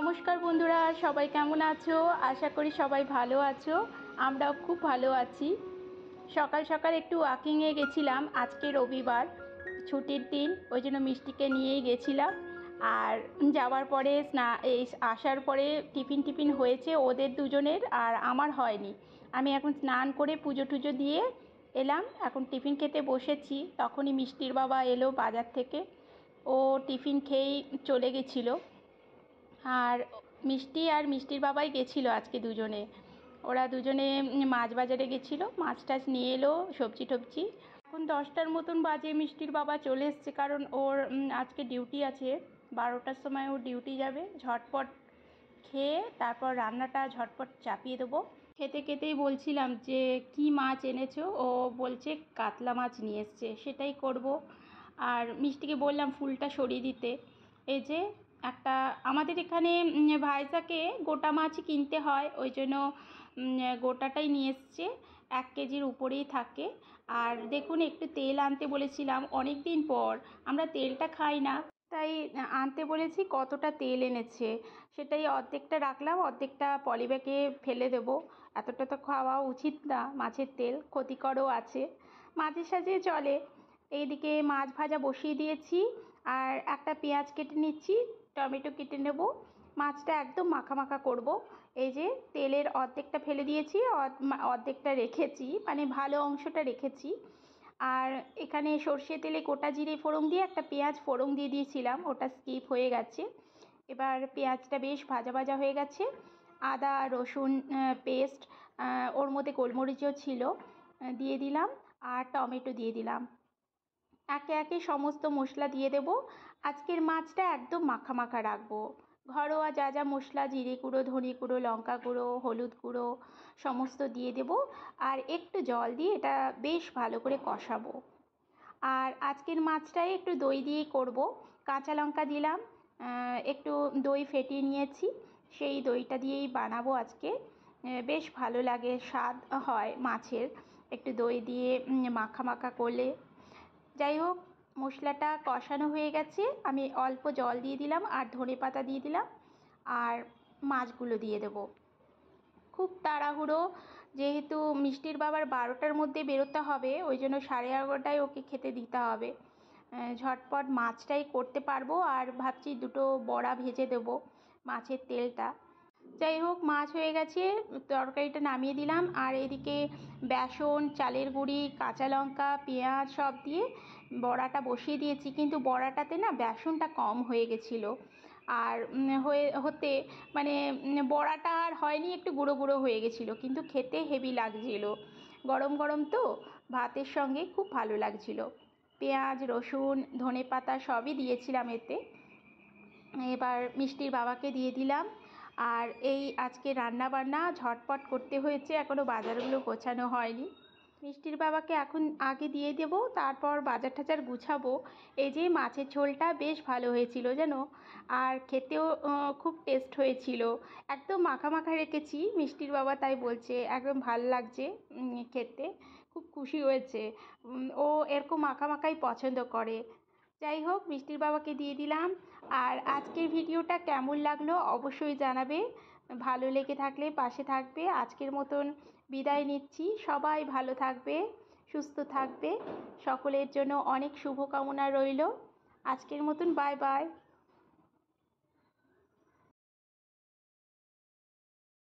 নমস্কার বন্ধুরা, সবাই কেমন আছো? আশা করি সবাই ভালো আছো। আমরাও খুব ভালো আছি। সকাল সকাল একটু ওয়াকিংয়ে গেছিলাম। আজকে রবিবার, ছুটির দিন, ওই জন্য মিষ্টিকে নিয়েই গেছিলাম। আর যাওয়ার পরে আসার পরে টিফিন হয়েছে ওদের দুজনের, আর আমার হয়নি। আমি এখন স্নান করে পুজো টুজো দিয়ে এলাম, এখন টিফিন খেতে বসেছি। তখনই মিষ্টির বাবা এলো বাজার থেকে। ও টিফিন খেয়েই চলে গেছিলো। আর মিষ্টির বাবাই গেছিলো আজকে দুজনে। ওরা দুজনে মাছ বাজারে গেছিলো, মাছ টাছ নিয়ে এলো, সবজি টবজি। এখন 10টার মতন বাজে, মিষ্টির বাবা চলে এসছে, কারণ ওর আজকে ডিউটি আছে। 12টার সময় ওর ডিউটি যাবে। ঝটপট খেয়ে তারপর রান্নাটা ঝটপট চাপিয়ে দেবো। খেতে খেতেই বলছিলাম যে কি মাছ এনেছো? ও বলছে কাতলা মাছ নিয়ে এসছে, সেটাই করব। আর মিষ্টিকে বললাম ফুলটা সরিয়ে দিতে। এই যে একটা আমাদের এখানে ভাইজাকে গোটা মাছই কিনতে হয়, ওই জন্য গোটাটাই নিয়ে এসছে। 1 কেজির উপরেই থাকে। আর দেখুন, একটু তেল আনতে বলেছিলাম, অনেক দিন পর, আমরা তেলটা খাই না, তাই আনতে বলেছি। কতটা তেল এনেছে, সেটাই অর্ধেকটা রাখলাম, অর্ধেকটা পলিব্যাগে ফেলে দেবো। এতটা তো খাওয়া উচিত না, মাছের তেল ক্ষতিকরও আছে, মাঝে সাঝে চলে। এইদিকে মাছ ভাজা বসিয়ে দিয়েছি, আর একটা পেঁয়াজ কেটে নিচ্ছি, টমেটো কেটে নেব। মাছটা একদম মাখা মাখা করব। এই যে তেলের অর্ধেকটা ফেলে দিয়েছি, অর্ধেকটা রেখেছি, মানে ভালো অংশটা রেখেছি। আর এখানে সর্ষে তেলে গোটা জিরে ফোড়ন দিয়ে একটা পেঁয়াজ ফোড়ন দিয়ে দিয়েছিলাম, ওটা স্কিপ হয়ে গেছে। এবার পেঁয়াজটা বেশ ভাজা ভাজা হয়ে গেছে। আদা রসুন পেস্ট, ওর মধ্যে গোলমরিচও ছিল, দিয়ে দিলাম। আর টমেটো দিয়ে দিলাম। একে একে সমস্ত মশলা দিয়ে দেব। আজকের মাছটা একদম মাখা মাখা রাখবো। ঘরোয়া যা যা মশলা, জিরে গুঁড়ো, ধনে গুঁড়ো, লঙ্কা গুঁড়ো, হলুদ গুঁড়ো সমস্ত দিয়ে দেব। আর একটু জল দিয়ে এটা বেশ ভালো করে কষাবো। আর আজকের মাছটাই একটু দই দিয়ে করব। কাঁচা লঙ্কা দিলাম, একটু দই ফেটিয়ে নিয়েছি, সেই দইটা দিয়েই বানাবো আজকে। বেশ ভালো লাগে, স্বাদ হয় মাছের একটু দই দিয়ে মাখা মাখা করলে। যাই হোক, মশলাটা কষানো হয়ে গেছে। আমি অল্প জল দিয়ে দিলাম, আর ধনেপাতা দিয়ে দিলাম, আর মাছগুলো দিয়ে দেবো। খুব তাড়াহুড়ো, যেহেতু মিষ্টির বাবার 12টার মধ্যে বেরোতে হবে, ওই জন্য 11:30টায় ওকে খেতে দিতে হবে। ঝটপট মাছটাই করতে পারবো। আর ভাবছি দুটো বড়া ভেজে দেবো মাছের তেলটা। যাই হোক, মাছ হয়ে গেছে, তরকারিটা নামিয়ে দিলাম। আর এদিকে বেসন, চালের গুঁড়ি, কাঁচা লঙ্কা, পেঁয়াজ সব দিয়ে বড়াটা বসিয়ে দিয়েছি, কিন্তু বড়াটাতে না বেসনটা কম হয়ে গেছিলো। আর হতে মানে বড়াটা আর হয়নি, একটু গুঁড়ো গুঁড়ো হয়ে গেছিলো, কিন্তু খেতে হেভি লাগছিলো। গরম গরম তো ভাতের সঙ্গে খুব ভালো লাগছিলো। পেঁয়াজ রসুন ধনেপাতা সবই দিয়েছিলাম এতে। এবার মিষ্টির বাবাকে দিয়ে দিলাম। আর এই আজকে রান্না বান্না ঝটপট করতে হয়েছে, এখনও বাজারগুলো গোছানো হয়নি। মিষ্টির বাবাকে এখন আগে দিয়ে দেব, তারপর বাজার টাজার গুছাবো। এই যে মাছের ঝোলটা বেশ ভালো হয়েছিল জানো, আর খেতেও খুব টেস্ট হয়েছিল। একদম মাখা মাখা রেখেছি, মিষ্টির বাবা তাই বলছে একদম ভালো লাগছে খেতে, খুব খুশি হয়েছে। ও এরকম মাখা মাখাই পছন্দ করে। যাই হোক, মিষ্টির বাবাকে দিয়ে দিলাম। আর আজকের ভিডিওটা কেমন লাগলো অবশ্যই জানাবে। ভালো লেগে থাকলে পাশে থাকবে। আজকের মতন বিদায় নিচ্ছি। সবাই ভালো থাকবে, সুস্থ থাকবে। সকলের জন্য অনেক শুভকামনা রইল। আজকের মতন বাই বাই।